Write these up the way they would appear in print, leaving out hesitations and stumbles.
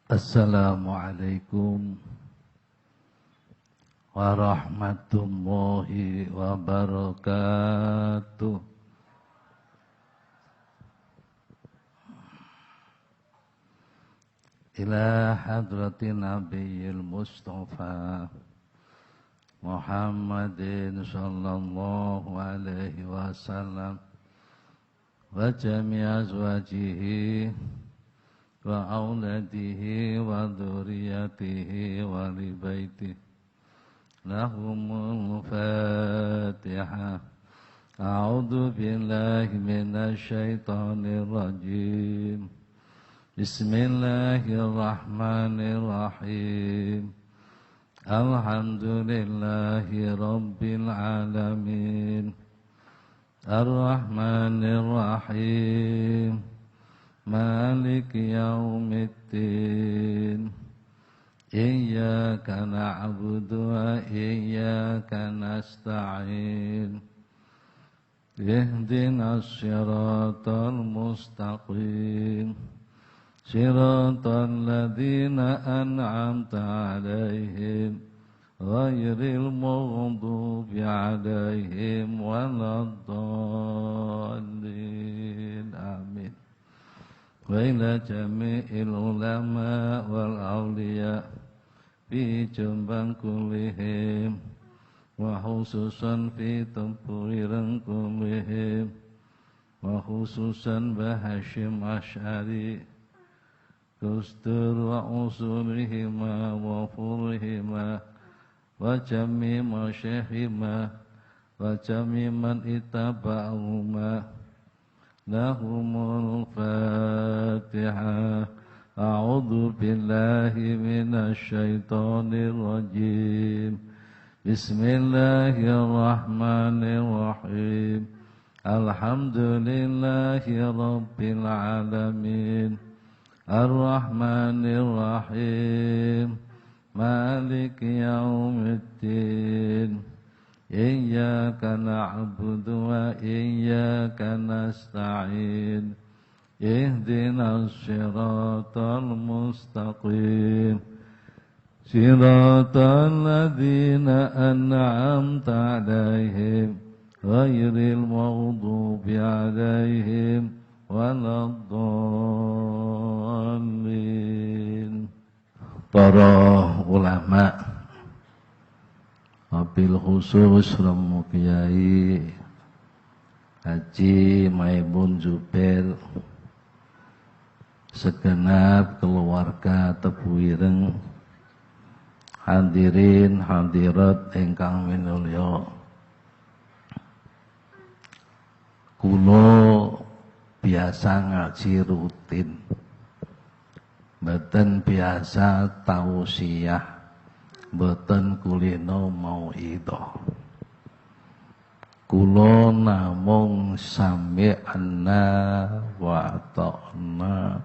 Assalamualaikum warahmatullahi wabarakatuh. Ila hadratin Nabiyil Mustafa Muhammadin sallallahu alaihi wasallam wa jami' azwajihi wa auladihi wa dzurriyyatihi wa li baitihi lahumul Fatihah. A'udzu billahi minasy syaithanir rajim. Bismillahirrahmanirrahim. Alhamdulillahi rabbil alamin. Ar-Rahmanir Rahim. Maliki yaumiddin. Iyyaka na'budu wa iyyaka nasta'in. Ihdinas siratal mustaqim. Siratal ladzina an'amta 'alaihim ghairil maghdubi 'alaihim waladdallin. Amin. Wa ila jami'il ulama wal awliya fi jumbang kullihim wa khususan fi tempurirang kullihim wa khususan Bahashim Asy'ari kustur wa usulihima wa furihima wa jami' masyaihima wa jami' man itaba'ahuma lahumul Fatihah. A'udzu billahi minasy syaithanir rajim. Bismillahirrahmanirrahim. Alhamdulillahi rabbil alamin. Ar-Rahmanir Rahim. Maliki yaumiddin. Iyyaka na'budu wa iyyaka nasta'in. Ihdinas siratal mustaqim. Siratal ladzina an'amta 'alaihim ghairil maghdubi 'alaihim waladdallin. Para ulama, wabil khusus Romo Kiai Haji Maimun Zubair, segenap keluarga Tebu Ireng, hadirin hadirat ingkang minulya. Kula biasa ngaji rutin, mboten biasa tausiah, mboten kulino mauidhah. Kula namung sami'na wa ata'na,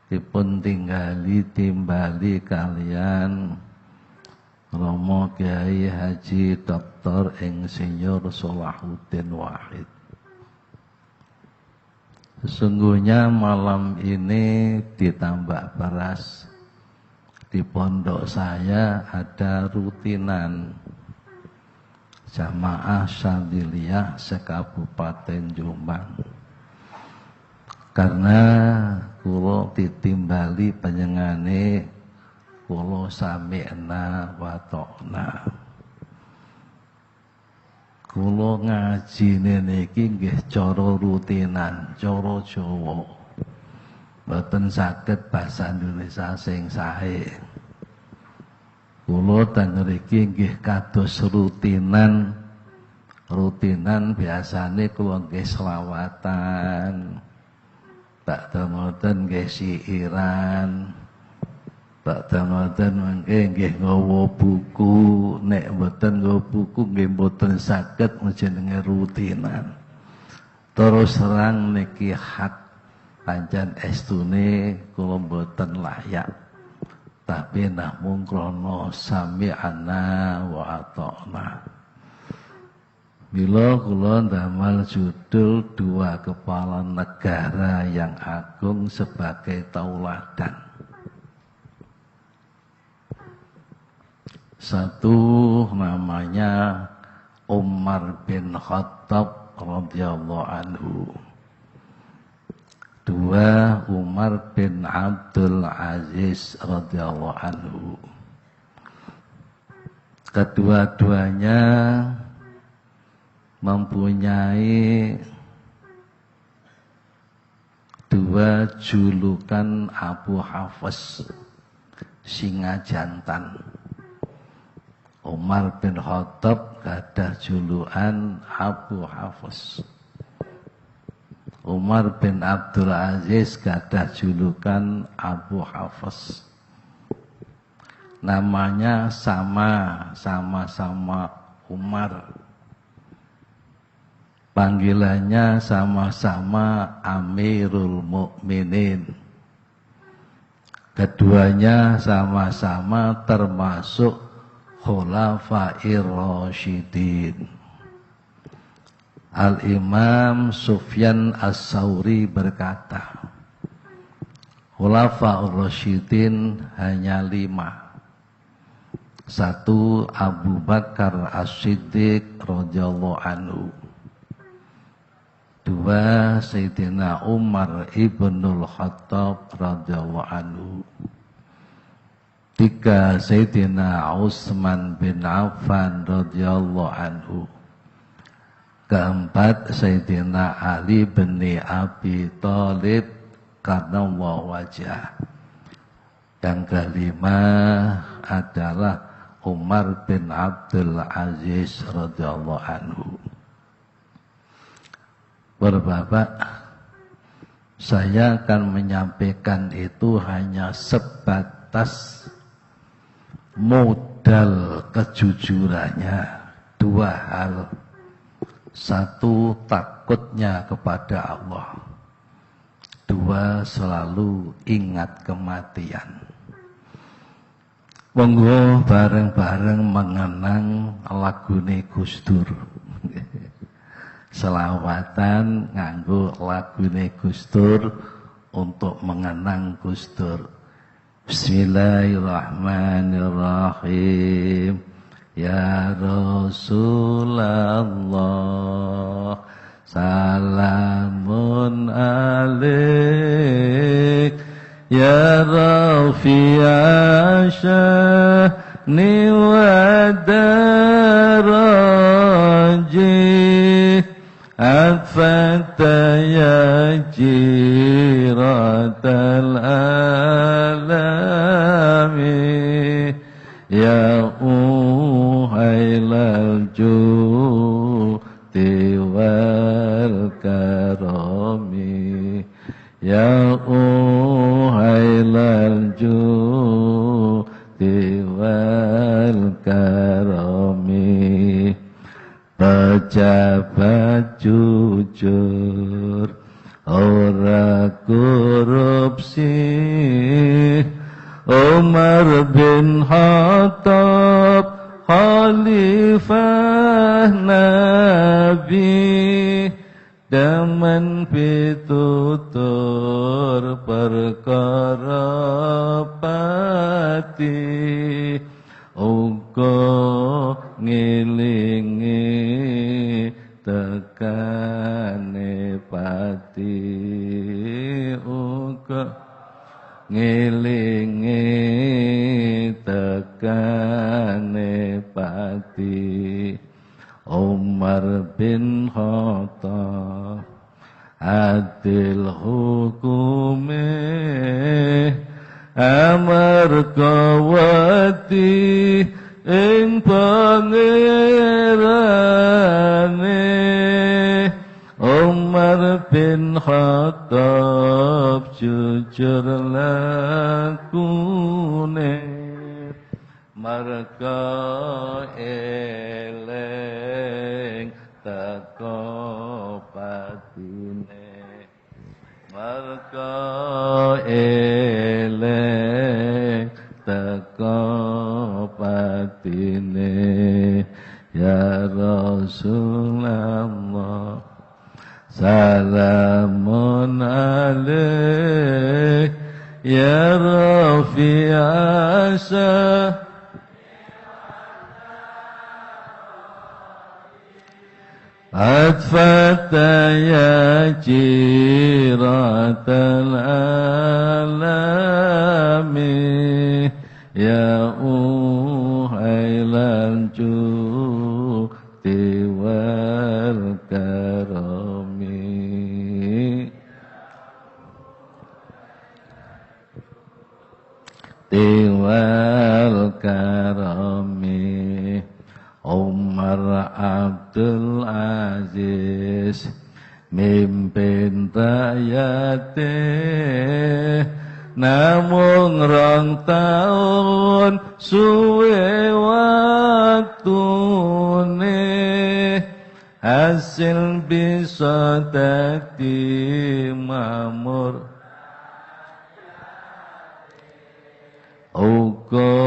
dipun tinggali timbali kalian Romo Kiai Haji Dr. Insinyur Salahuddin Wahid. Sesungguhnya malam ini ditambah beras. Di pondok saya ada rutinan jamaah Syadziliyah sekabupaten Jombang. Karena kula ditimbali panjenengane, kula sami'na wa ta'na. Kula ngajine niki nggih cara rutinan, cara Jawa. Mboten saged basa Indonesia sing sae. Kula teng mriki nggih kados rutinan biasane kula nggih selawatan. Tak temoten nggih siiran. Tak temoten mengke nggih nggawa buku, nek mboten nggawa buku nggih mboten saged jenenge rutinan. Terus terang niki hak pancen estune kula mboten layak. Tapi namung krana sami'ana wa ata'na. Mila kula ndamel judul dua kepala negara yang agung sebagai tauladan. Satu namanya Umar bin Khattab radhiyallahu anhu. Dua Umar bin Abdul Aziz radhiyallahu anhu. Kedua-duanya mempunyai dua julukan Abu Hafs, singa jantan. Umar bin Khattab gadah julukan Abu Hafs. Umar bin Abdul Aziz gadah julukan Abu Hafs. Namanya sama-sama Umar. Panggilannya sama-sama Amirul Mukminin. Keduanya sama-sama termasuk Khulafair Rasyidin. Al-Imam Sufyan As-Sauri berkata, Khulafaur Rasyidin hanya 5. Satu, Abu Bakar As-Siddiq radhiyallahu anhu. Dua, Sayyidina Umar ibnul Khattab radhiyallahu anhu. Tiga, Sayyidina Utsman bin Affan radhiyallahu anhu. Keempat, Sayyidina Ali bin Abi Thalib karramallahu wajhah. Yang kelima adalah Umar bin Abdul Aziz radhiyallahu anhu. Bapak, saya akan menyampaikan itu hanya sebatas modal kejujurannya. Dua hal. Satu, takutnya kepada Allah. Dua, selalu ingat kematian. Monggo bareng-bareng mengenang lagune Gus Dur. Selawatan nganggo lagune Gus Dur untuk mengenang Gus Dur. Bismillahirrahmanirrahim. Ya Rasulullah, salamun alaik. Ya Rafi'a sya'ni wa daraji, atfata ya jiratal alami. Ya uhailal judi wal karami. Ya uhailal judi wal karami. Pejabat jujur, ora korupsi. Umar bin Khattab, Khalifah Nabi, daman pitutur perkara pati, uga ngilingi tekane pati, uga ngilingi tekane pati. Umar bin Khattab adil hukume, amarga wedi ing pangerane. Umar bin Khattab jujur lakune, marga eleng teko patine. Marga eleng teko patine. Ya Rasulullah, salamun alaik. Ya Rafi'a sya'ni Atfataya jiratal alami ya uhailal judi wal karami tiwal karami Umar Abdul Aziz mimpin rakyatnya namung 2 taun suwe waktune hasil bisa dadi makmur uga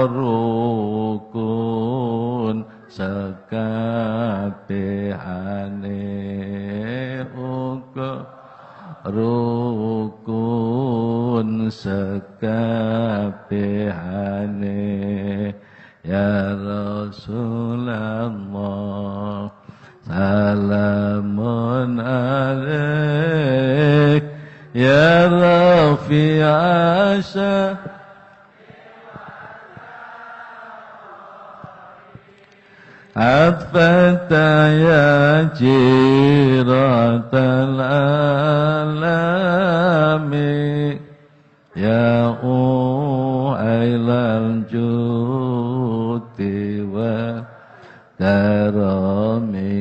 rukun sekabehane uga rukun sekabehane ya Rasulullah salamun alaik ya Rafi'asya Atfataya jiratal alami ya u'ailal judi wa karami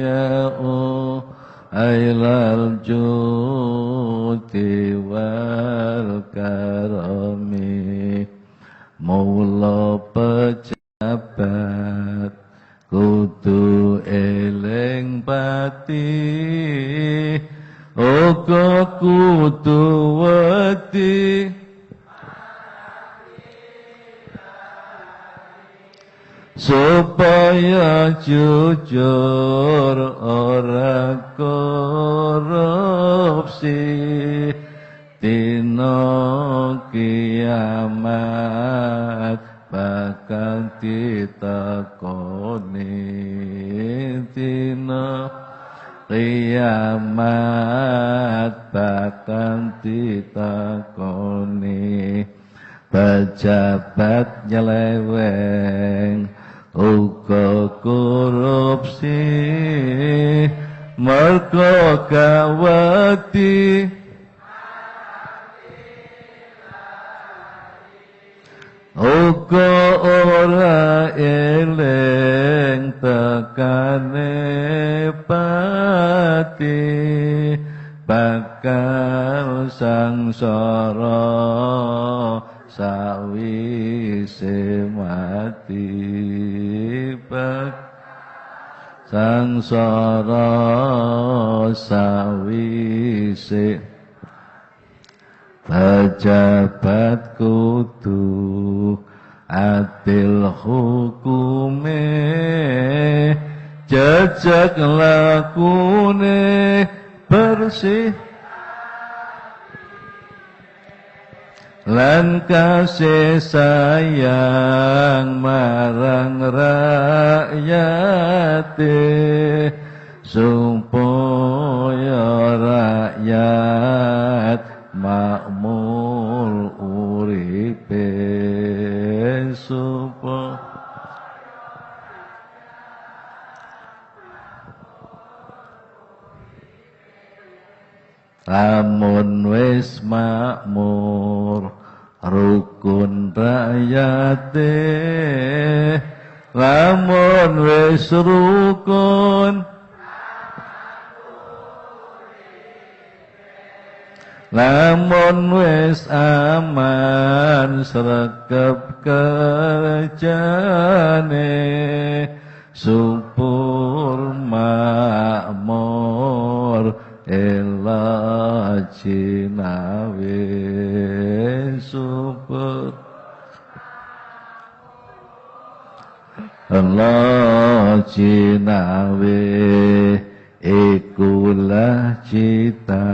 ya u'ailal judi wal karami mula pejabat kudu eling pati uga kudu wedi supaya jujur ora korupsi dina kiamat bakal ditakoni dina kiamat bakal ditakoni pejabat nyeleweng uga korupsi merga gawati uga ora eling tekane pati bakal sangsara sawise mati sangsara sawise pejabat kudu adil hukume jejak lakune bersih lan kasih sayang marang rakyate supaya rakyat makmur uripe supaya lamun wis makmur rukun rakyate lamun wis rukun lamun wis aman sregep kerjane supur makmur ela jinawe supur Allah jinawe ikulah cita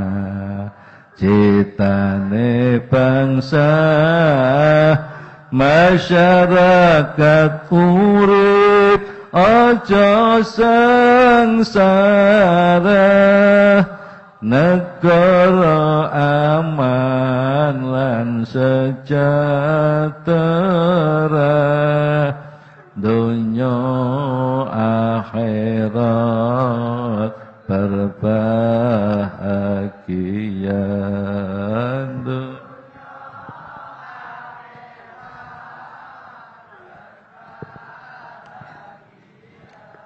citane bangsa masyarakat urip aja sengsara, negara aman lan sejahtera, dunya akhirat berbahagia.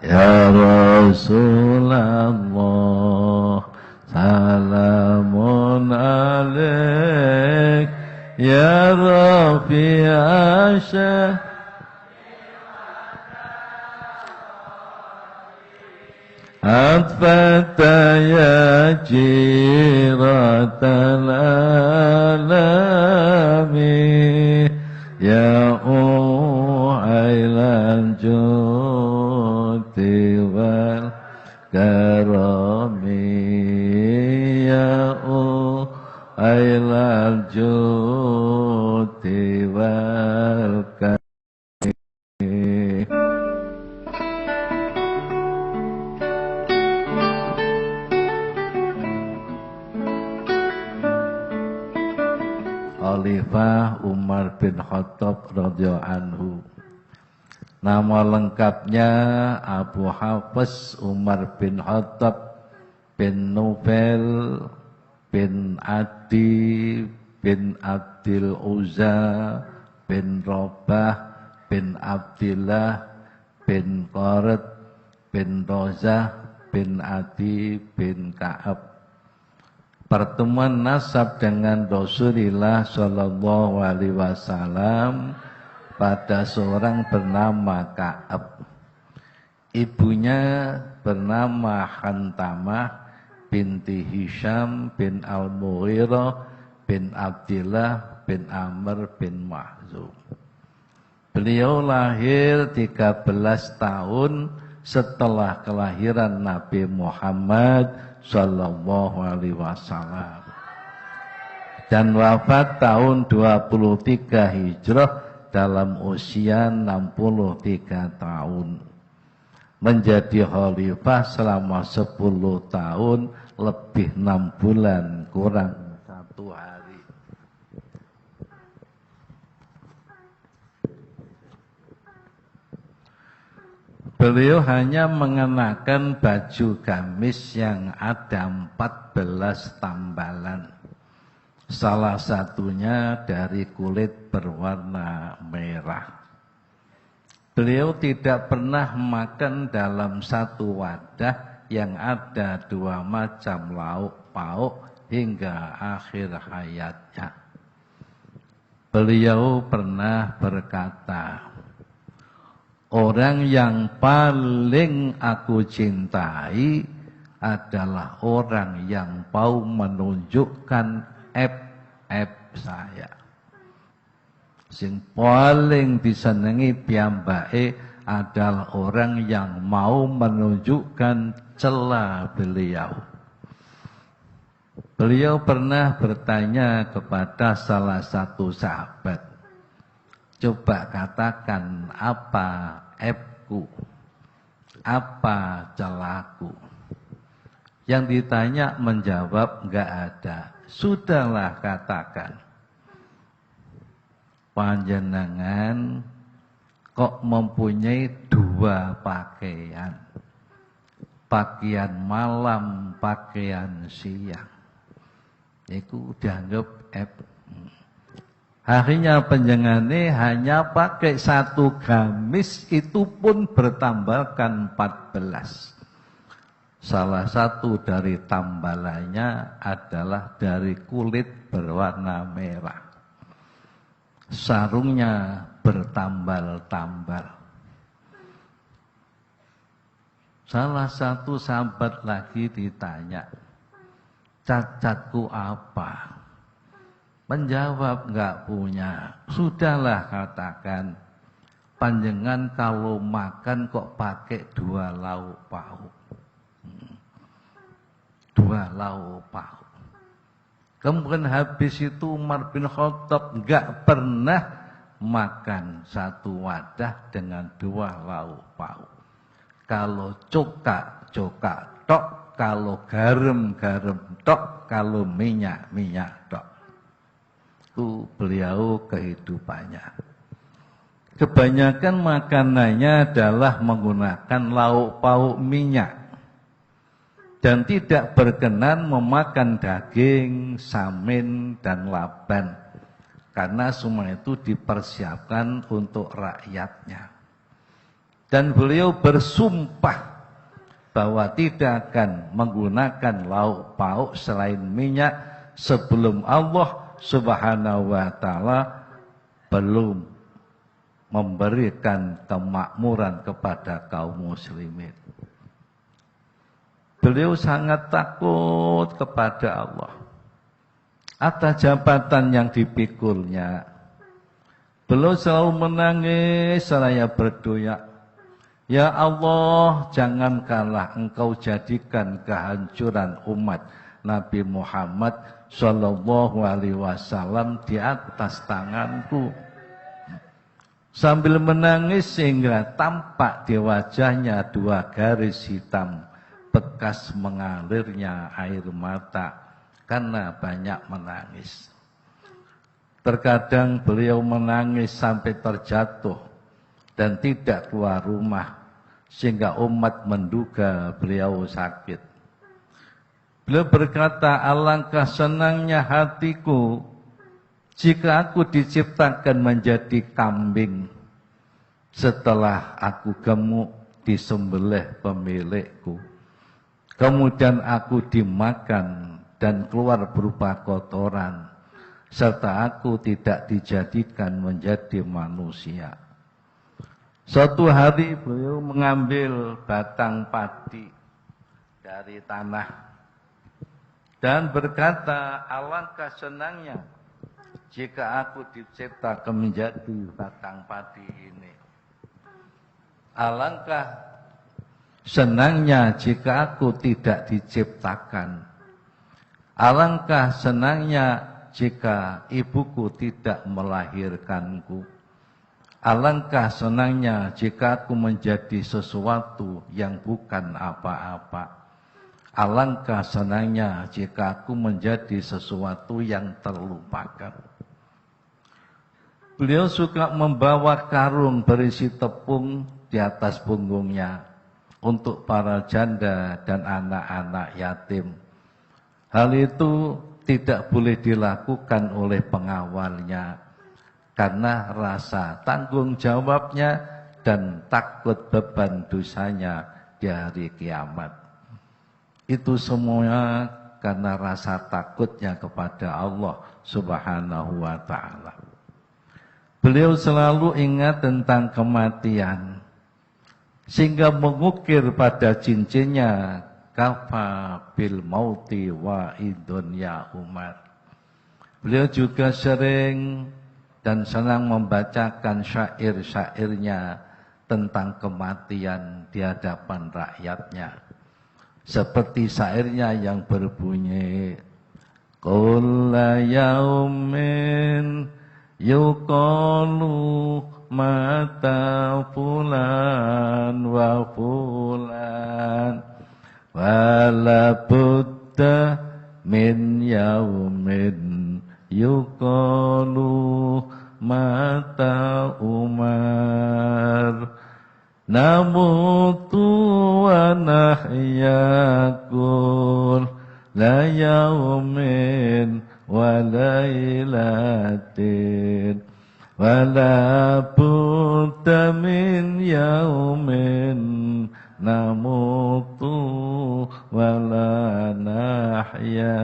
Ya Rasulullah, salamun alaik, ya Rafi'a syah. Atfata ya jiratal alami, ya u'ailan judi wal karami, ya u'ailan judi wal karami. Khalifah Umar bin Khattab radhiyallahu anhu. Nama lengkapnya Abu Hafs Umar bin Khattab bin Nufail bin Adi bin Abdil Uzza bin Rabah bin Abdillah bin Qarat bin Rozah bin Adi bin Ka'ab. Pertemuan nasab dengan Rasulullah Shallallahu Alaihi Wasallam pada seorang bernama Ka'ab. Ibunya bernama Hantamah binti Hisham bin Al-Mughirah bin Abdillah bin Amr bin Mahzum. Beliau lahir 13 tahun setelah kelahiran Nabi Muhammad Sallallahu Alaihi Wasallam, dan wafat tahun 23 Hijrah dalam usia 63 tahun. Menjadi khalifah selama 10 tahun lebih 6 bulan kurang 1 hari. Beliau hanya mengenakan baju gamis yang ada 14 tambalan. Salah satunya dari kulit berwarna merah. Beliau tidak pernah makan dalam satu wadah yang ada 2 macam lauk pauk hingga akhir hayatnya. Beliau pernah berkata, orang yang paling aku cintai adalah orang yang mau menunjukkan aib saya. Sing paling disenengi piyambake adalah orang yang mau menunjukkan celah beliau. Beliau pernah bertanya kepada salah satu sahabat, coba katakan apa aibku, apa celahku. Yang ditanya menjawab enggak ada. Sudahlah katakan. Panjenengan kok mempunyai 2 pakaian. Pakaian malam, pakaian siang. Itu dianggap aib. Akhirnya panjenengane hanya pakai 1 gamis, itu pun bertambahkan 14. Salah satu dari tambalannya adalah dari kulit berwarna merah. Sarungnya bertambal-tambal. Salah satu sahabat lagi ditanya, cacatku apa? Menjawab, enggak punya. Sudahlah katakan, panjenengan kalau makan kok pakai 2 lauk pauk. 2 lauk pauk. Kemudian habis itu Umar bin Khattab enggak pernah makan 1 wadah dengan 2 lauk pauk. kalau coka tok, kalau garam tok, kalau minyak tok. Itu beliau kehidupannya. Kebanyakan makanannya adalah menggunakan lauk pauk minyak. Dan tidak berkenan memakan daging, samin, dan laban. Karena semua itu dipersiapkan untuk rakyatnya. Dan beliau bersumpah bahwa tidak akan menggunakan lauk pauk selain minyak sebelum Allah Subhanahu wa ta'ala belum memberikan kemakmuran kepada kaum muslimin. Beliau sangat takut kepada Allah atas jabatan yang dipikulnya. Beliau selalu menangis seraya berdoa, ya Allah, jangankanlah Engkau jadikan kehancuran umat Nabi Muhammad Shallallahu Alaihi Wasallam di atas tanganku. Sambil menangis sehingga tampak di wajahnya 2 garis hitam, bekas mengalirnya air mata karena banyak menangis. Terkadang beliau menangis sampai terjatuh dan tidak keluar rumah, sehingga umat menduga beliau sakit. Beliau berkata, alangkah senangnya hatiku jika aku diciptakan menjadi kambing, setelah aku gemuk disembelih pemilikku. Kemudian aku dimakan dan keluar berupa kotoran, serta aku tidak dijadikan menjadi manusia. Suatu hari beliau mengambil batang padi dari tanah dan berkata, alangkah senangnya jika aku diciptakan menjadi batang padi ini. Alangkah senangnya jika aku tidak diciptakan. Alangkah senangnya jika ibuku tidak melahirkanku. Alangkah senangnya jika aku menjadi sesuatu yang bukan apa-apa. Alangkah senangnya jika aku menjadi sesuatu yang terlupakan. Beliau suka membawa karung berisi tepung di atas punggungnya untuk para janda dan anak-anak yatim. Hal itu tidak boleh dilakukan oleh pengawalnya karena rasa tanggung jawabnya dan takut beban dosanya di hari kiamat. Itu semuanya karena rasa takutnya kepada Allah Subhanahu wa ta'ala. Beliau selalu ingat tentang kematian, sehingga mengukir pada cincinnya, kafa bil mauti wa idun ya Umar. Beliau juga sering dan senang membacakan syair-syairnya tentang kematian di hadapan rakyatnya. Seperti syairnya yang berbunyi, kulla yaumin yuqalu mata fulan wa fulan wala budda min yaumin yuqalu mata Umar namutu wa nahyakul la yaumin wa laylatin wala budda min yaumin namutu wala nahya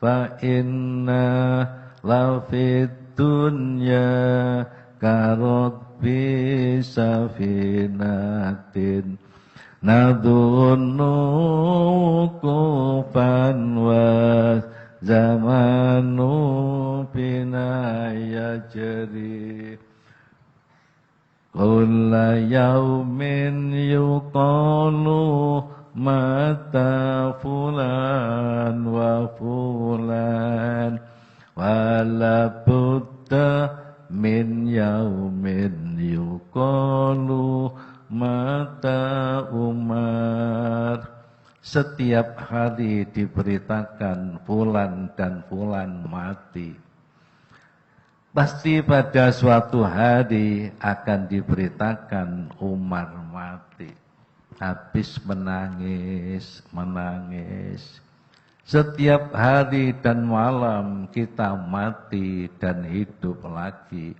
fa inna lafid dunya karabbi safinatin nadhunnu kufan wa zamanu bina yajri kulla yaumin yuqalu mata fulan wa fulan wala budda min yaumin yuqalu mata Umar. Setiap hari diberitakan fulan dan fulan mati. Pasti pada suatu hari akan diberitakan Umar mati. Habis menangis, menangis. Setiap hari dan malam kita mati dan hidup lagi.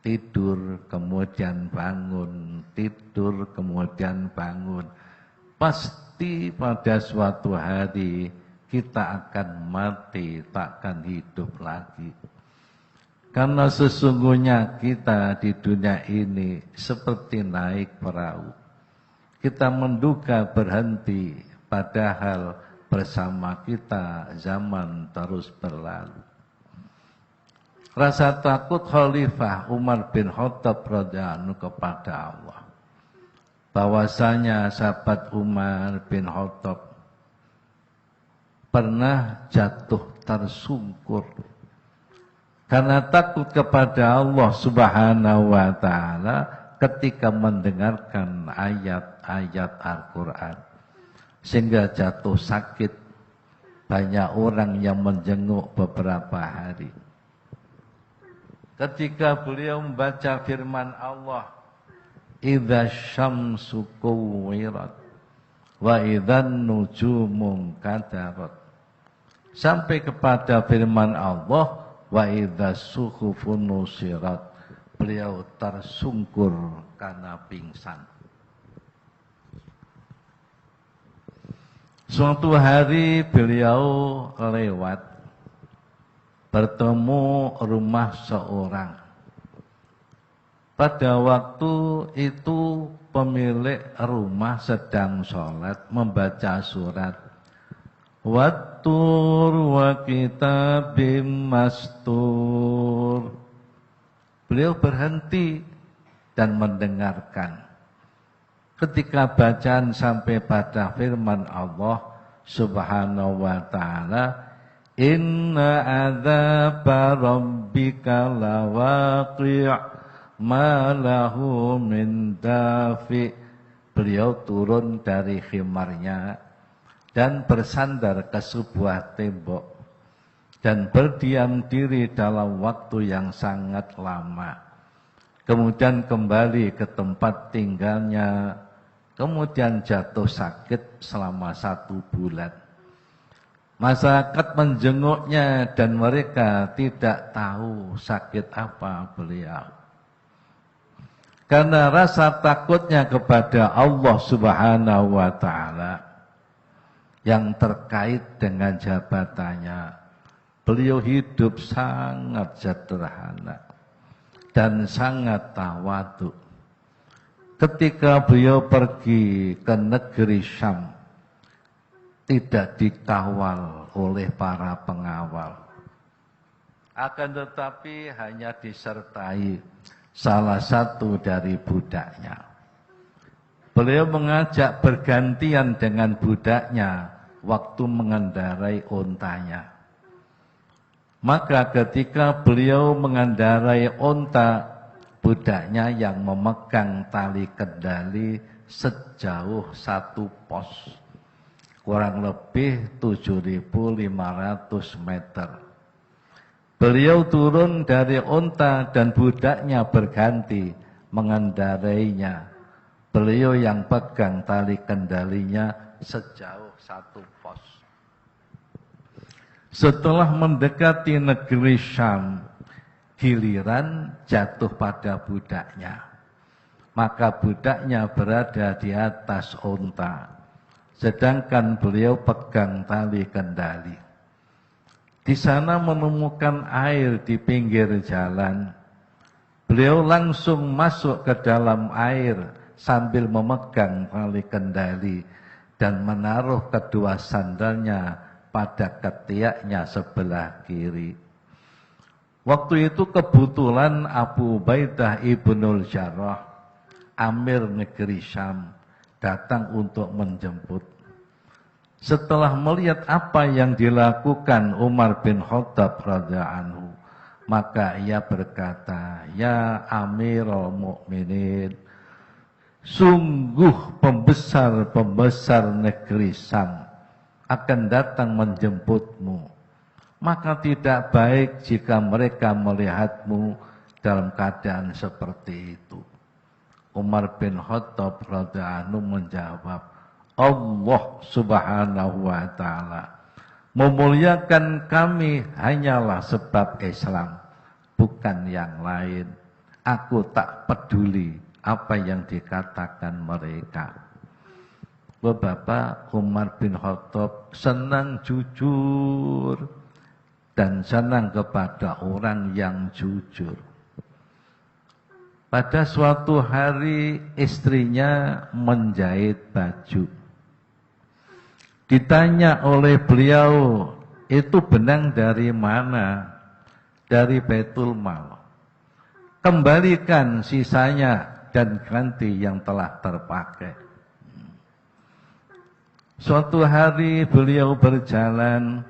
Tidur kemudian bangun, tidur kemudian bangun. Pasti pada suatu hari kita akan mati, takkan hidup lagi. Karena sesungguhnya kita di dunia ini seperti naik perahu. Kita menduga berhenti, padahal bersama kita zaman terus berlalu. Rasa takut Khalifah Umar bin Khattab radhiyallahu anhu kepada Allah, bahwasanya sahabat Umar bin Khattab pernah jatuh tersungkur karena takut kepada Allah Subhanahu wa taala ketika mendengarkan ayat-ayat Al-Qur'an, sehingga jatuh sakit. Banyak orang yang menjenguk beberapa hari. Ketika beliau membaca firman Allah, "Idza syamsu kuwirat wa idzan nujumu kadarat." Sampai kepada firman Allah, "Wa idza suhufun nusirat." Beliau tersungkur karena pingsan. Suatu hari beliau lewat, bertemu rumah seorang. Pada waktu itu pemilik rumah sedang sholat membaca surat. Wattur wa kitabim mastur. Beliau berhenti dan mendengarkan. Ketika bacaan sampai pada firman Allah Subhanahu wa ta'ala, "Inna adzaba rabbika lawaqi' ma lahu min dafi." Beliau turun dari khimarnya dan bersandar ke sebuah tembok dan berdiam diri dalam waktu yang sangat lama. Kemudian kembali ke tempat tinggalnya, kemudian jatuh sakit selama 1 bulan. Masyarakat menjenguknya dan mereka tidak tahu sakit apa beliau. Karena rasa takutnya kepada Allah Subhanahu wa ta'ala yang terkait dengan jabatannya, beliau hidup sangat sederhana dan sangat tawadhu. Ketika beliau pergi ke negeri Syam, tidak dikawal oleh para pengawal. Akan tetapi hanya disertai salah satu dari budaknya. Beliau mengajak bergantian dengan budaknya waktu mengendarai ontanya. Maka ketika beliau mengendarai onta, budaknya yang memegang tali kendali sejauh 1 pos. Kurang lebih 7.500 meter. Beliau turun dari onta dan budaknya berganti mengendarainya. Beliau yang pegang tali kendalinya sejauh 1 pos. Setelah mendekati negeri Syam, giliran jatuh pada budaknya. Maka budaknya berada di atas onta, sedangkan beliau pegang tali kendali. Di sana menemukan air di pinggir jalan. Beliau langsung masuk ke dalam air sambil memegang tali kendali dan menaruh kedua sandalnya pada ketiaknya sebelah kiri. Waktu itu kebetulan Abu Ubaidah ibnul Jarrah, Amir negeri Syam, datang untuk menjemput. Setelah melihat apa yang dilakukan Umar bin Khattab radhiyallahu anhu, maka ia berkata, "Ya Amirul Mukminin, sungguh pembesar-pembesar negeri Sam akan datang menjemputmu. Maka tidak baik jika mereka melihatmu dalam keadaan seperti itu. Umar bin Khattab radhiyallahu anhu menjawab, Allah subhanahu wa ta'ala memuliakan kami hanyalah sebab Islam, bukan yang lain. Aku tak peduli apa yang dikatakan mereka. Bapak Umar bin Khattab senang jujur dan senang kepada orang yang jujur. Pada suatu hari istrinya menjahit baju. Ditanya oleh beliau, itu benang dari mana? Dari Baitul Mal. Kembalikan sisanya dan ganti yang telah terpakai. Suatu hari beliau berjalan,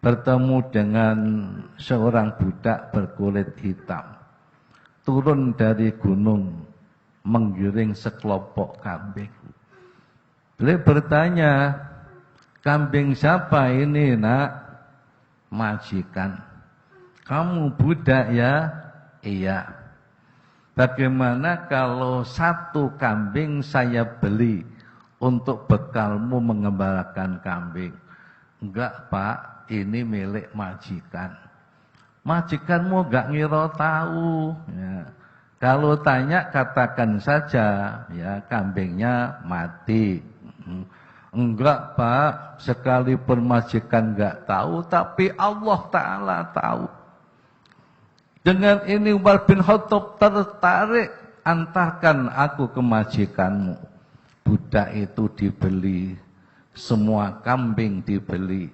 bertemu dengan seorang budak berkulit hitam. Turun dari gunung, menggiring sekelompok kambing. Beliau bertanya, kambing siapa ini nak? Majikan. Kamu budak ya? Iya. Bagaimana kalau satu kambing saya beli untuk bekalmu mengembalakan kambing? Enggak pak, ini milik majikan. Majikanmu enggak ngira tahu. Ya. Kalau tanya katakan saja, ya kambingnya mati. Enggak pak, sekalipun majikan enggak tahu, tapi Allah Ta'ala tahu. Dengan ini Umar bin Khattab tertarik, antarkan aku ke majikanmu. Budak itu dibeli, semua kambing dibeli.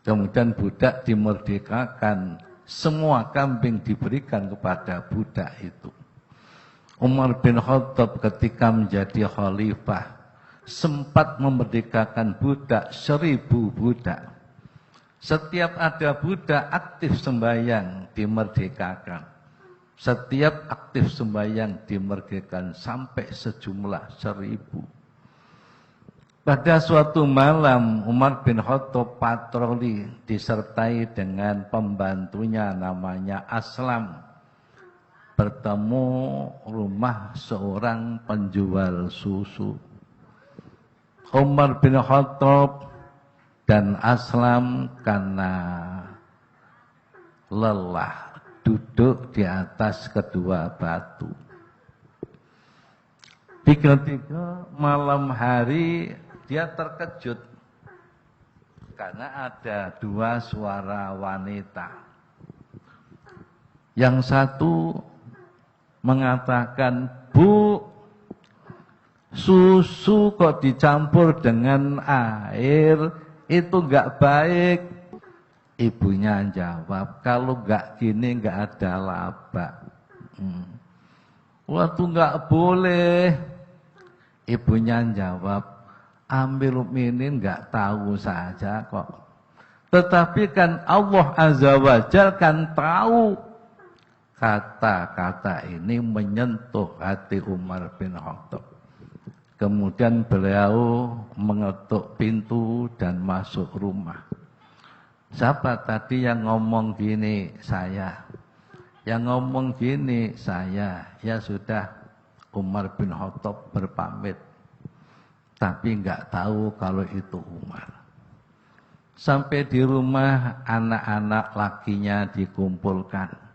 Kemudian budak dimerdekakan, semua kambing diberikan kepada budak itu. Umar bin Khattab ketika menjadi khalifah sempat memerdekakan budak 1000 budak. Setiap ada budak aktif sembahyang dimerdekakan. Setiap aktif sembahyang dimerdekakan sampai sejumlah 1000. Pada suatu malam Umar bin Khattab patroli disertai dengan pembantunya namanya Aslam. Bertemu rumah seorang penjual susu. Umar bin Khattab dan Aslam karena lelah duduk di atas kedua batu. Tiga-tiga malam hari dia terkejut karena ada 2 suara wanita. Yang satu mengatakan, Bu, susu kok dicampur dengan air, itu enggak baik. Ibunya jawab, kalau enggak gini enggak ada laba. Waktu enggak boleh. Ibunya jawab, Amirul Mukminin enggak tahu saja kok. Tetapi kan Allah Azza wa Jalla kan tahu. Kata-kata ini menyentuh hati Umar bin Khattab. Kemudian beliau mengetuk pintu dan masuk rumah. Siapa tadi yang ngomong gini? Saya. Yang ngomong gini saya. Ya sudah, Umar bin Khattab berpamit. Tapi enggak tahu kalau itu Umar. Sampai di rumah anak-anak lakinya dikumpulkan.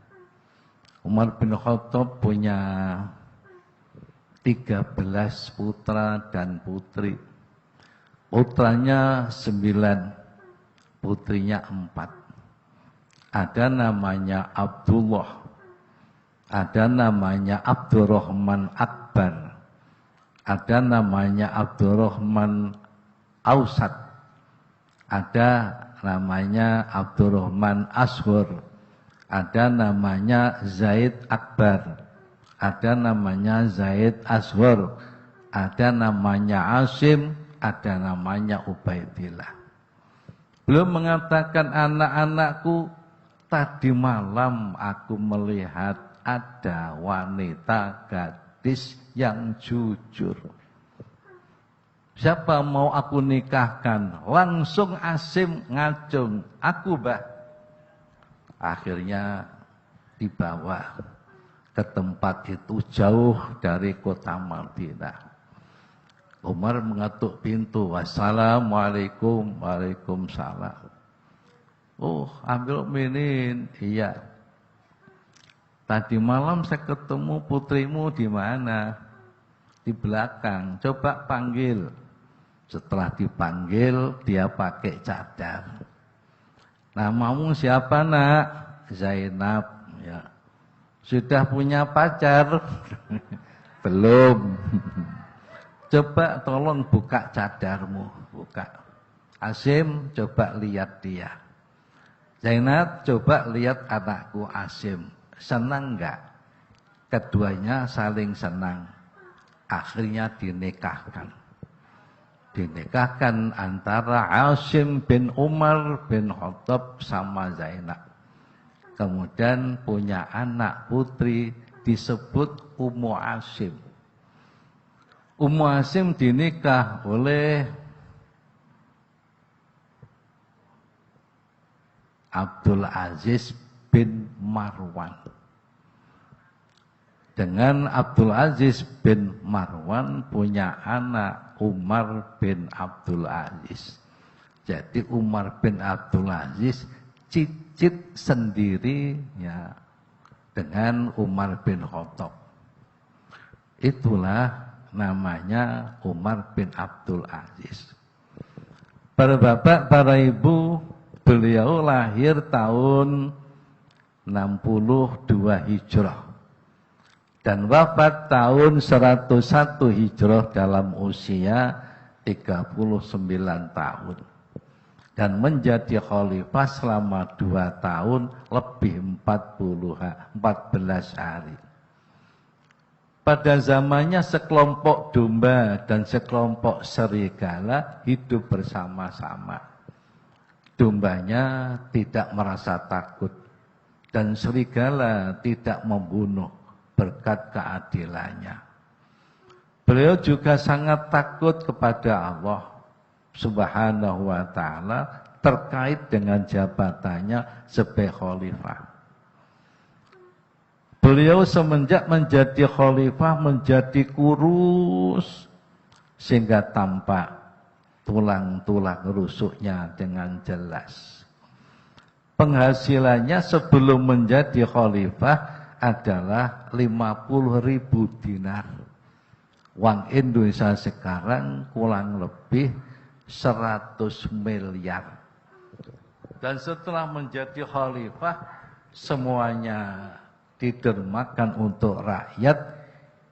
Umar bin Khattab punya 13 putra dan putri. Putranya 9, putrinya 4. Ada namanya Abdullah, ada namanya Abdurrahman Akbar, ada namanya Abdurrahman Ausat, ada namanya Abdurrahman Ashur, ada namanya Zaid Akbar, ada namanya Zaid Ashur, ada namanya Asim, ada namanya Ubaidillah. Beliau mengatakan, anak-anakku, tadi malam aku melihat ada wanita gadis gadis yang jujur. Siapa mau aku nikahkan? Langsung Asim ngacung, aku Mbah. Akhirnya dibawa ke tempat itu jauh dari kota Madinah. Umar mengetuk pintu. Wassalamualaikum. Waalaikumsalam. Oh, Amirul Mukminin. Iya. Tadi malam saya ketemu putrimu di mana? Di belakang. Coba panggil. Setelah dipanggil, dia pakai cadar. Namamu siapa, Nak? Zainab. Ya. Sudah punya pacar? Belum. Coba tolong buka cadarmu. Buka. Asim, coba lihat dia. Zainab, coba lihat anakku Asim. Senang enggak? Keduanya saling senang. Akhirnya dinikahkan. Dinikahkan antara Asim bin Umar bin Khattab sama Zainab. Kemudian punya anak putri disebut Ummu Asim. Ummu Asim dinikah oleh Abdul Aziz bin Marwan. Dengan Abdul Aziz bin Marwan punya anak Umar bin Abdul Aziz. Jadi Umar bin Abdul Aziz cicit sendiri ya dengan Umar bin Khattab. Itulah namanya Umar bin Abdul Aziz. Para bapak, para ibu, beliau lahir tahun 62 Hijrah dan wafat tahun 101 Hijrah dalam usia 39 tahun. Dan menjadi khalifah selama 2 tahun lebih 14 hari. Pada zamannya sekelompok domba dan sekelompok serigala hidup bersama-sama. Dombanya tidak merasa takut dan serigala tidak membunuh berkat keadilannya. Beliau juga sangat takut kepada Allah Subhanahu wa ta'ala terkait dengan jabatannya sebagai khalifah. Beliau semenjak menjadi khalifah menjadi kurus sehingga tampak tulang-tulang rusuknya dengan jelas. Penghasilannya sebelum menjadi khalifah adalah 50.000 dinar. Uang Indonesia sekarang kurang lebih 100 miliar. Dan setelah menjadi khalifah semuanya didermakan untuk rakyat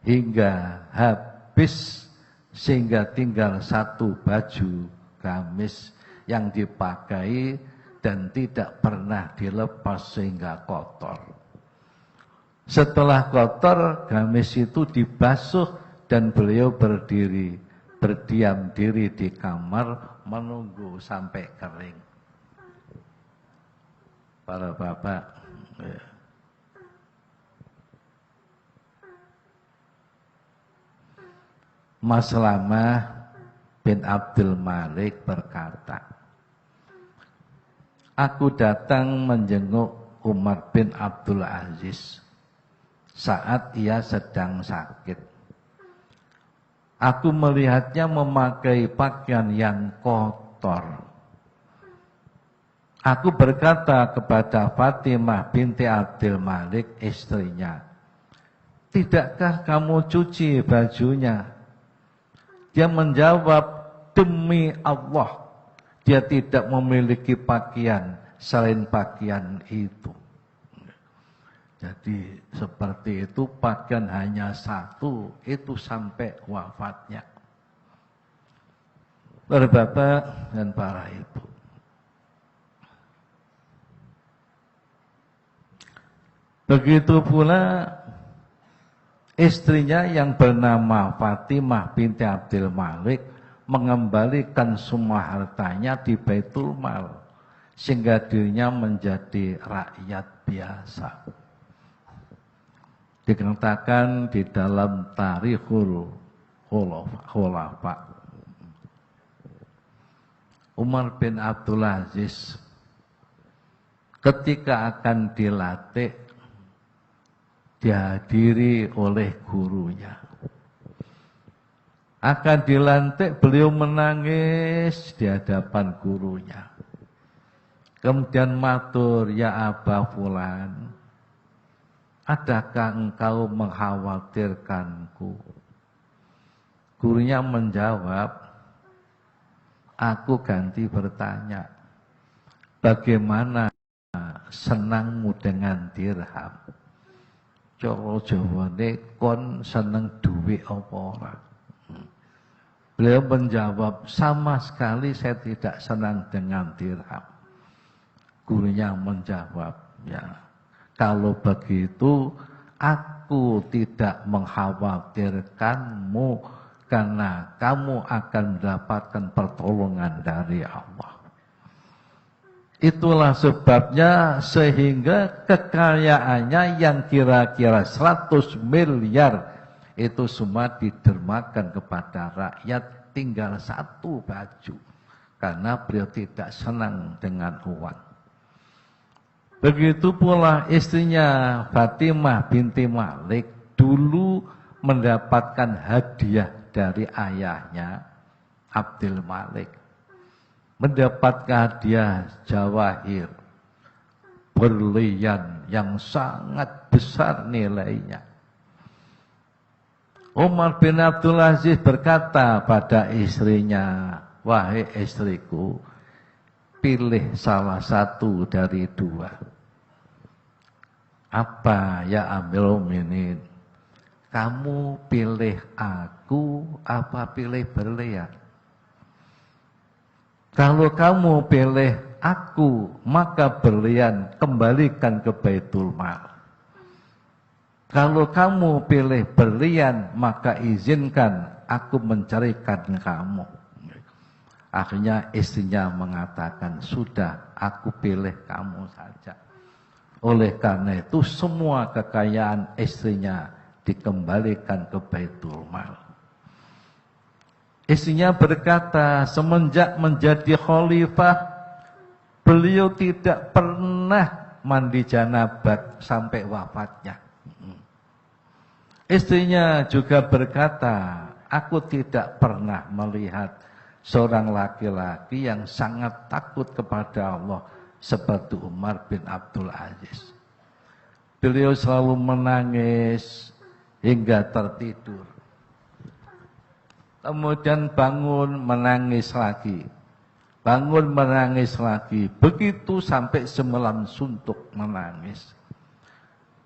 hingga habis sehingga tinggal satu baju gamis yang dipakai dan tidak pernah dilepas sehingga kotor. Setelah kotor, gamis itu dibasuh dan beliau berdiam diri di kamar menunggu sampai kering. Para bapak, Maslamah bin Abdul Malik berkata, aku datang menjenguk Umar bin Abdul Aziz saat ia sedang sakit. Aku melihatnya memakai pakaian yang kotor. Aku berkata kepada Fatimah binti Abdul Malik istrinya, tidakkah kamu cuci bajunya? Dia menjawab, demi Allah, dia tidak memiliki pakaian selain pakaian itu. Jadi seperti itu, pakaian hanya satu, itu sampai wafatnya. Para bapak dan para ibu, begitu pula istrinya yang bernama Fatimah binti Abdul Malik mengembalikan semua hartanya di Baitul Mal sehingga dirinya menjadi rakyat biasa. Dikatakan di dalam Tarikhul Khulafa, Umar bin Abdul Aziz ketika akan dilatih dihadiri oleh gurunya. Akan dilantik, beliau menangis di hadapan gurunya. Kemudian matur, "Ya Aba Fulan, adakah engkau mengkhawatirkanku?" Gurunya menjawab, "Aku ganti bertanya, bagaimana senangmu dengan dirham?" Cara Jawane, kon seneng duit apa ora? Beliau menjawab, "Sama sekali saya tidak senang dengan dirham." Gurunya menjawab, "Ya, kalau begitu aku tidak mengkhawatirkanmu karena kamu akan mendapatkan pertolongan dari Allah." Itulah sebabnya sehingga kekayaannya yang kira-kira 100 miliar itu semua didermakan kepada rakyat, tinggal satu baju. Karena beliau tidak senang dengan uang. Begitu pula istrinya Fatimah binti Malik dulu mendapatkan hadiah dari ayahnya Abdul Malik. Mendapatkan hadiah jawahir, berlian yang sangat besar nilainya. Umar bin Abdul Aziz berkata pada istrinya, "Wahai istriku, pilih salah satu dari dua." "Apa ya Amirul Mukminin? Kamu pilih aku apa pilih berlian?" "Kalau kamu pilih aku, maka berlian kembalikan ke Baitul Mal. Kalau kamu pilih berlian, maka izinkan aku mencarikan kamu." Akhirnya istrinya mengatakan, "Sudah, aku pilih kamu saja." Oleh karena itu semua kekayaan istrinya dikembalikan ke Baitul Mal. Istrinya berkata, semenjak menjadi khalifah, beliau tidak pernah mandi janabat sampai wafatnya. Istrinya juga berkata, "Aku tidak pernah melihat seorang laki-laki yang sangat takut kepada Allah seperti Umar bin Abdul Aziz." Beliau selalu menangis hingga tertidur. Kemudian bangun menangis lagi. Bangun menangis lagi. Begitu sampai semalam suntuk menangis.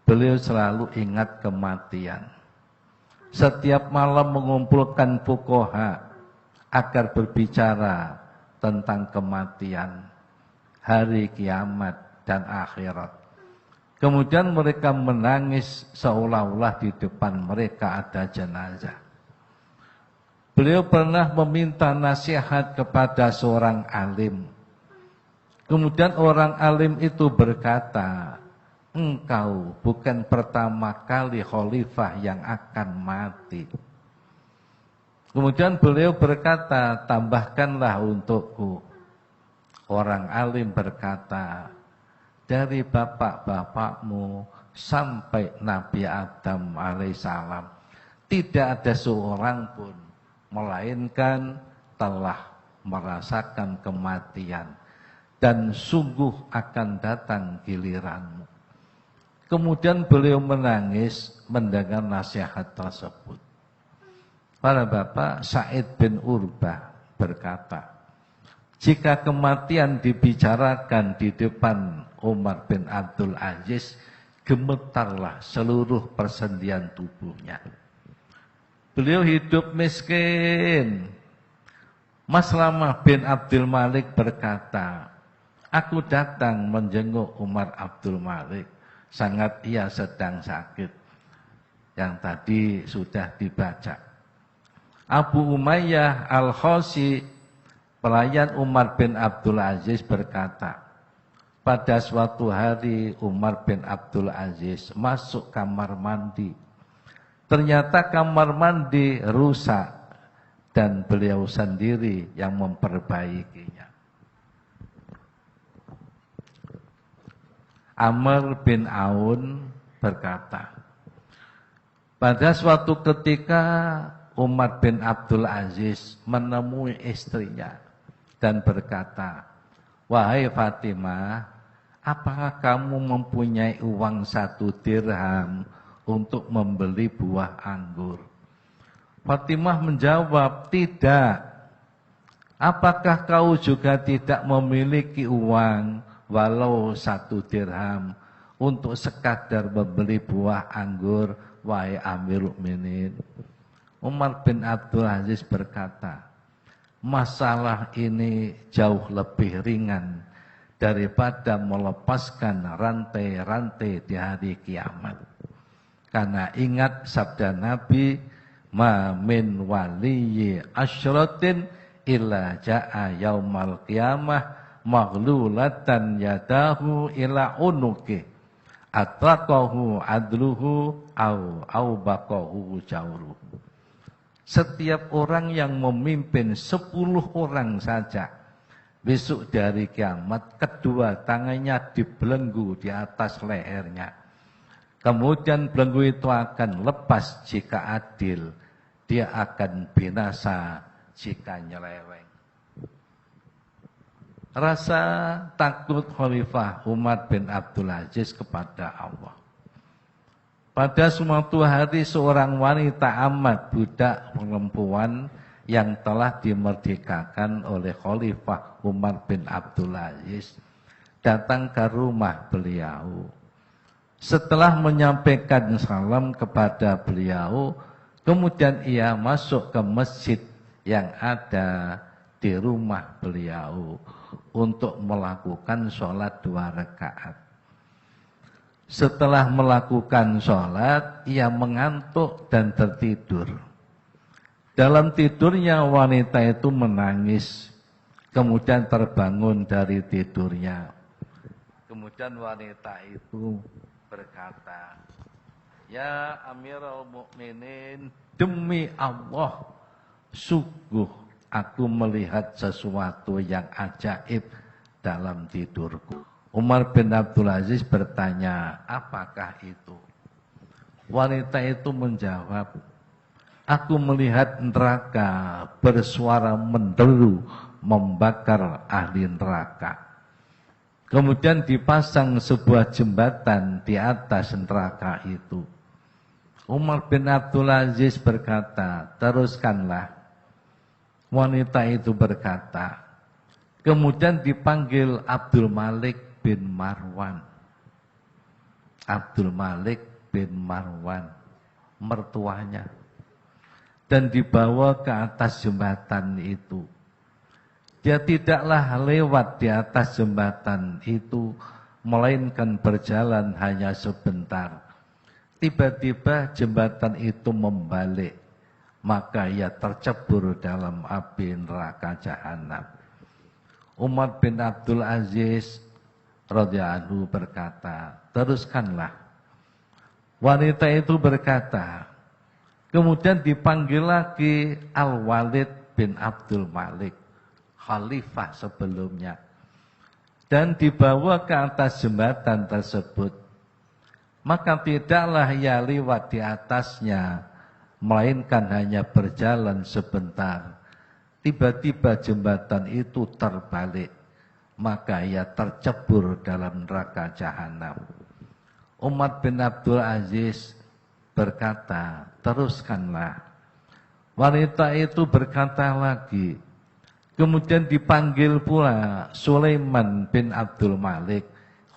Beliau selalu ingat kematian. Setiap malam mengumpulkan fuqaha agar berbicara tentang kematian, hari kiamat dan akhirat. Kemudian mereka menangis seolah-olah di depan mereka ada jenazah. Beliau pernah meminta nasihat kepada seorang alim. Kemudian orang alim itu berkata, "Engkau bukan pertama kali khalifah yang akan mati." Kemudian beliau berkata, "Tambahkanlah untukku." Orang alim berkata, "Dari bapak-bapakmu sampai Nabi Adam alaihissalam, tidak ada seorang pun melainkan telah merasakan kematian dan sungguh akan datang giliranmu." Kemudian beliau menangis mendengar nasihat tersebut. Para bapak, Sa'id bin Urbah berkata, jika kematian dibicarakan di depan Umar bin Abdul Aziz, gemetarlah seluruh persendian tubuhnya. Beliau hidup miskin. Maslamah bin Abdul Malik berkata, "Aku datang menjenguk Umar Abdul Malik, sangat ia sedang sakit." Yang tadi sudah dibaca. Abu Umayyah Al-Khosi, pelayan Umar bin Abdul Aziz berkata, pada suatu hari Umar bin Abdul Aziz masuk kamar mandi. Ternyata kamar mandi rusak dan beliau sendiri yang memperbaikinya. Amr bin Aun berkata, pada suatu ketika Umar bin Abdul Aziz menemui istrinya dan berkata, wahai Fatimah, apakah kamu mempunyai uang 1 dirham untuk membeli buah anggur? Fatimah menjawab, tidak. Apakah kau juga tidak memiliki uang walau 1 dirham untuk sekadar membeli buah anggur, wahai Amirul Mukminin? Umar bin Abdul Aziz berkata, masalah ini jauh lebih ringan daripada melepaskan rantai-rantai di hari kiamat. Karena ingat sabda Nabi, ma min waliyyi asyratin illa ja'a yaumal qiyamah maghlulatan yadahu ila unuki atraqahu adluhu au baqahu jauruhu. Setiap orang yang memimpin 10 orang saja, besok dari kiamat kedua tangannya dibelenggu di atas lehernya. Kemudian belenggu itu akan lepas jika adil, dia akan binasa jika nyeleweng. Rasa takut Khalifah Umar bin Abdul Aziz kepada Allah. Pada suatu hari seorang wanita amat budak perempuan yang telah dimerdekakan oleh Khalifah Umar bin Abdul Aziz datang ke rumah beliau. Setelah menyampaikan salam kepada beliau, kemudian ia masuk ke masjid yang ada di rumah beliau untuk melakukan sholat 2 rakaat. Setelah melakukan sholat, ia mengantuk dan tertidur. Dalam tidurnya wanita itu menangis, kemudian terbangun dari tidurnya. Kemudian wanita itu berkata, ya Amirul Mukminin, demi Allah, sungguh aku melihat sesuatu yang ajaib dalam tidurku. Umar bin Abdul Aziz bertanya, apakah itu? Wanita itu menjawab, aku melihat neraka bersuara menderu membakar ahli neraka. Kemudian dipasang sebuah jembatan di atas neraka itu. Umar bin Abdul Aziz berkata, teruskanlah. Wanita itu berkata, kemudian dipanggil Abdul Malik bin Marwan. Abdul Malik bin Marwan, mertuanya. Dan dibawa ke atas jembatan itu. Dia tidaklah lewat di atas jembatan itu, melainkan berjalan hanya sebentar. Tiba-tiba jembatan itu membalik, maka ia tercebur dalam api neraka jahanam. Umar bin Abdul Aziz radhiyallahu anhu berkata, teruskanlah. Wanita itu berkata, kemudian dipanggil lagi Al-Walid bin Abdul Malik, khalifah sebelumnya, dan dibawa ke atas jembatan tersebut. Maka tidaklah ia lewat di atasnya, melainkan hanya berjalan sebentar. Tiba-tiba jembatan itu terbalik, maka ia tercebur dalam neraka jahanam. Umar bin Abdul Aziz berkata, teruskanlah. Wanita itu berkata lagi. Kemudian dipanggil pula Sulaiman bin Abdul Malik,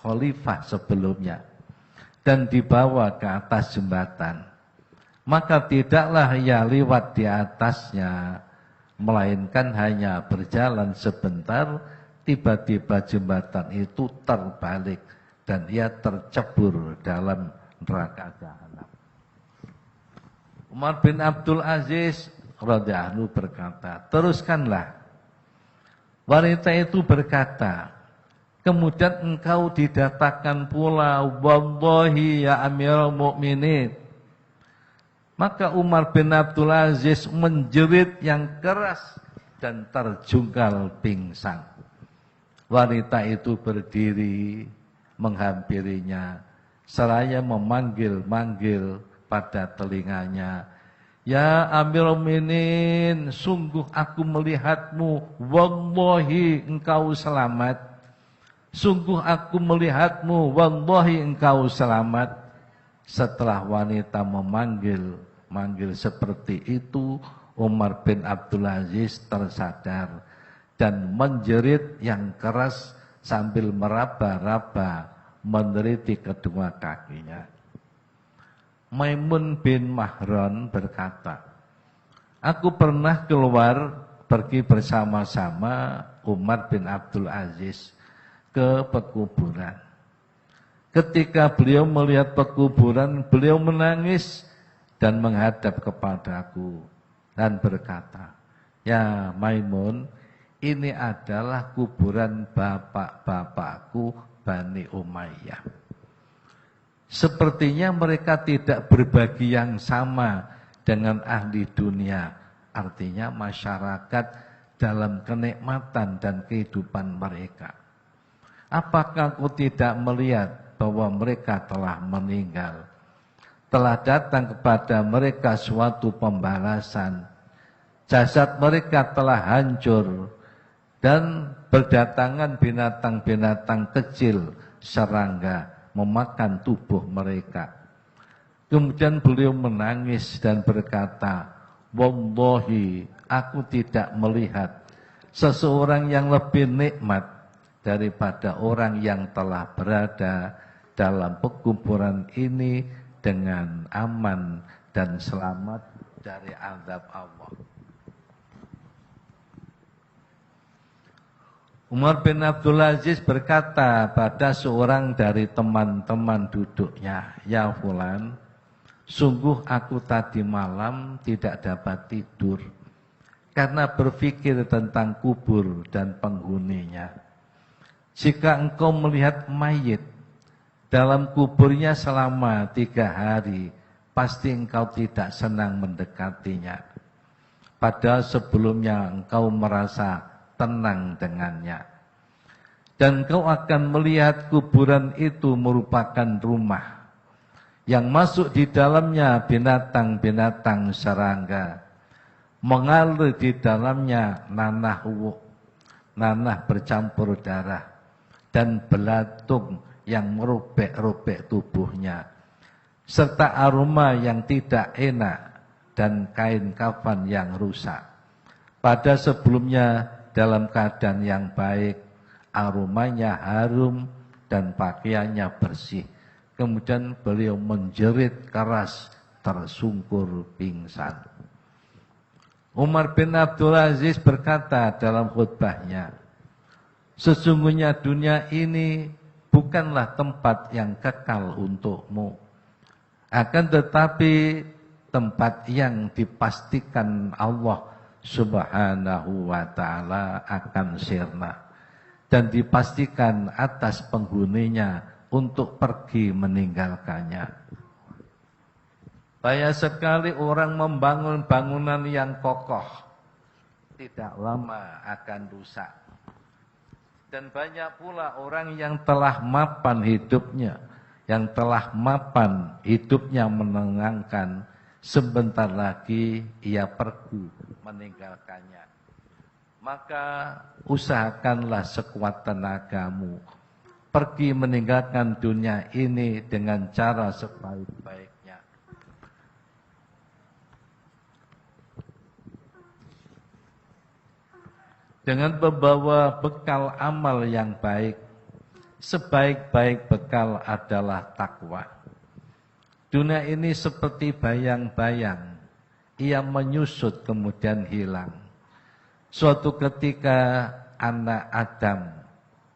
khalifah sebelumnya, dan dibawa ke atas jembatan. Maka tidaklah ia lewat di atasnya, melainkan hanya berjalan sebentar. Tiba-tiba jembatan itu terbalik dan ia tercebur dalam neraka jahanam. Umar bin Abdul Aziz radhiyallahu anhu berkata, teruskanlah. Wanita itu berkata, Kemudian engkau didatakan pula, wallahi ya Amirul Mukminin. Maka Umar bin Abdul Aziz menjerit yang keras dan terjungkal pingsan. Wanita itu berdiri menghampirinya, seraya memanggil-manggil pada telinganya, ya Amirul Mukminin, sungguh aku melihatmu, wallahi engkau selamat. Sungguh aku melihatmu, wallahi engkau selamat. Setelah wanita memanggil seperti itu, Umar bin Abdul Aziz tersadar dan menjerit yang keras sambil meraba-raba meneliti kedua kakinya. Maimun bin Mahran berkata, aku pernah keluar pergi bersama-sama Umar bin Abdul Aziz ke pekuburan. Ketika beliau melihat pekuburan, beliau menangis dan menghadap kepadaku dan berkata, ya Maimun, ini adalah kuburan bapak-bapakku Bani Umayyah. Sepertinya mereka tidak berbagi yang sama dengan ahli dunia. Artinya masyarakat dalam kenikmatan dan kehidupan mereka. Apakah kau tidak melihat bahwa mereka telah meninggal? Telah datang kepada mereka suatu pembalasan. Jasad mereka telah hancur dan berdatangan binatang-binatang kecil, serangga, memakan tubuh mereka. Kemudian beliau menangis dan berkata, wallahi, aku tidak melihat seseorang yang lebih nikmat daripada orang yang telah berada dalam pekuburan ini dengan aman dan selamat dari azab Allah. Umar bin Abdul Aziz berkata pada seorang dari teman-teman duduknya, ya fulan, sungguh aku tadi malam tidak dapat tidur karena berpikir tentang kubur dan penghuninya. Jika engkau melihat mayit dalam kuburnya selama 3 hari, pasti engkau tidak senang mendekatinya. Padahal sebelumnya engkau merasa tenang dengannya. Dan engkau akan melihat kuburan itu merupakan rumah yang masuk di dalamnya binatang-binatang serangga, mengalir di dalamnya nanah bercampur darah dan belatung yang merobek-robek tubuhnya, serta aroma yang tidak enak dan kain kafan yang rusak. Pada sebelumnya dalam keadaan yang baik, aromanya harum dan pakaiannya bersih. Kemudian beliau menjerit keras, tersungkur pingsan. Umar bin Abdul Aziz berkata dalam khutbahnya, sesungguhnya dunia ini bukanlah tempat yang kekal untukmu. Akan tetapi tempat yang dipastikan Allah Subhanahu wa ta'ala akan sirna. Dan dipastikan atas penghuninya untuk pergi meninggalkannya. Banyak sekali orang membangun bangunan yang kokoh, tidak lama akan rusak. Dan banyak pula orang yang telah mapan hidupnya, menenangkan, sebentar lagi ia pergi meninggalkannya. Maka usahakanlah sekuat tenagamu, pergi meninggalkan dunia ini dengan cara sebaik-baiknya. Dengan membawa bekal amal yang baik, sebaik-baik bekal adalah takwa. Dunia ini seperti bayang-bayang, ia menyusut kemudian hilang. Suatu ketika anak Adam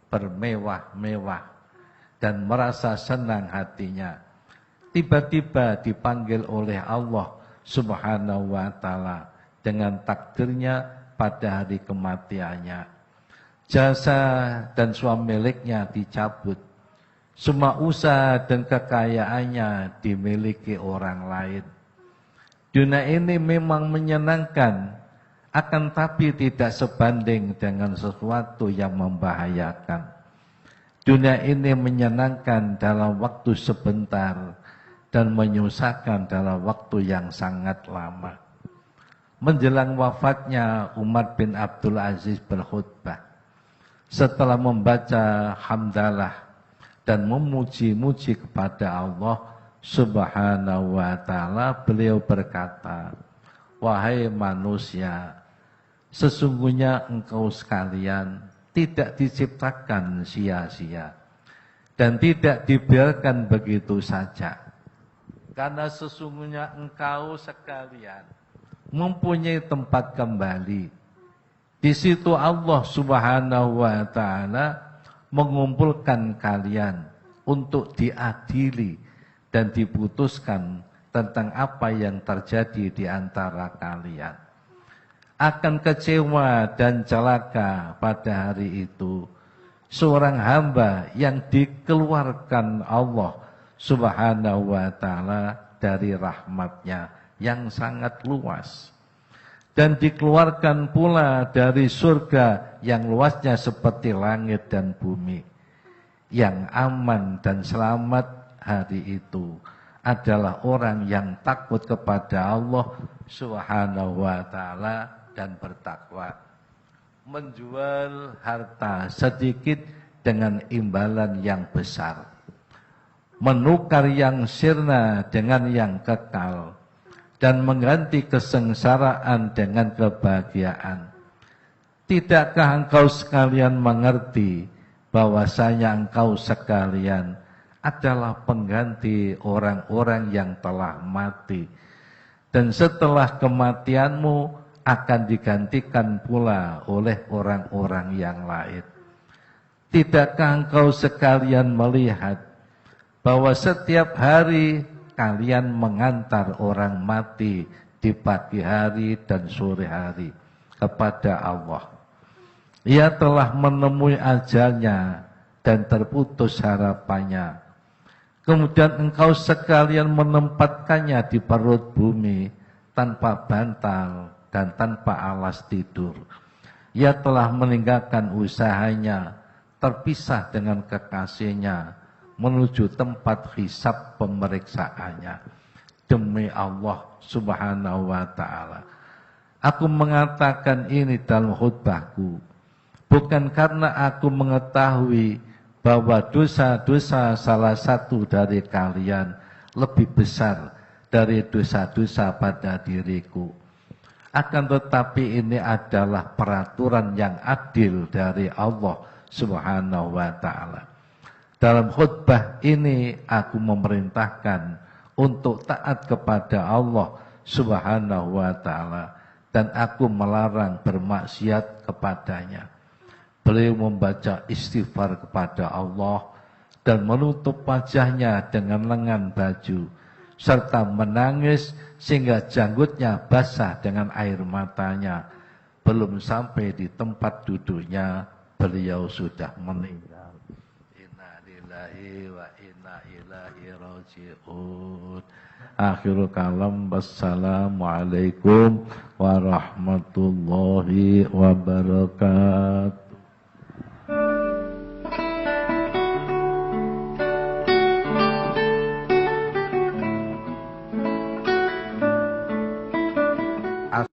bermewah-mewah dan merasa senang hatinya, tiba-tiba dipanggil oleh Allah Subhanahu wa ta'ala dengan takdirnya pada hari kematiannya. jasa dan suami miliknya dicabut, semua usaha dan kekayaannya dimiliki orang lain. Dunia ini memang menyenangkan, akan tapi tidak sebanding dengan sesuatu yang membahayakan. Dunia ini menyenangkan dalam waktu sebentar dan menyusahkan dalam waktu yang sangat lama. Menjelang wafatnya Umar bin Abdul Aziz berkhutbah. Setelah membaca hamdalah dan memuji-muji kepada Allah Subhanahu wa ta'ala, beliau berkata, wahai manusia, sesungguhnya engkau sekalian tidak diciptakan sia-sia dan tidak dibiarkan begitu saja. Karena sesungguhnya engkau sekalian mempunyai tempat kembali. Di situ Allah Subhanahu wa ta'ala mengumpulkan kalian untuk diadili dan diputuskan tentang apa yang terjadi di antara kalian. Akan kecewa dan celaka pada hari itu seorang hamba yang dikeluarkan Allah Subhanahu wa ta'ala dari rahmatnya yang sangat luas, dan dikeluarkan pula dari surga yang luasnya seperti langit dan bumi. Yang aman dan selamat hari itu adalah orang yang takut kepada Allah Subhanahu wa ta'ala dan bertakwa. Menjual harta sedikit dengan imbalan yang besar. Menukar yang sirna dengan yang kekal. Dan mengganti kesengsaraan dengan kebahagiaan. Tidakkah engkau sekalian mengerti bahwasanya engkau sekalian adalah pengganti orang-orang yang telah mati. Dan setelah kematianmu akan digantikan pula oleh orang-orang yang lain. Tidakkah engkau sekalian melihat bahwa setiap hari kalian mengantar orang mati di pagi hari dan sore hari kepada Allah. Ia telah menemui ajalnya dan terputus harapannya. Kemudian engkau sekalian menempatkannya di perut bumi tanpa bantal dan tanpa alas tidur. Ia telah meninggalkan usahanya, terpisah dengan kekasihnya, menuju tempat hisab pemeriksaannya. Demi Allah Subhanahu wa ta'ala, aku mengatakan ini dalam khutbahku bukan karena aku mengetahui bahwa dosa-dosa salah satu dari kalian lebih besar dari dosa-dosa pada diriku. Akan tetapi ini adalah peraturan yang adil dari Allah Subhanahu wa ta'ala. Dalam khutbah ini aku memerintahkan untuk taat kepada Allah Subhanahu wa ta'ala dan aku melarang bermaksiat kepadanya. Beliau membaca istighfar kepada Allah dan menutup wajahnya dengan lengan baju serta menangis sehingga janggutnya basah dengan air matanya. Belum sampai di tempat duduknya beliau sudah meninggal. Wa inna ilaihi raji'un. Akhirul kalam, wassalamualaikum warahmatullahi wabarakatuh.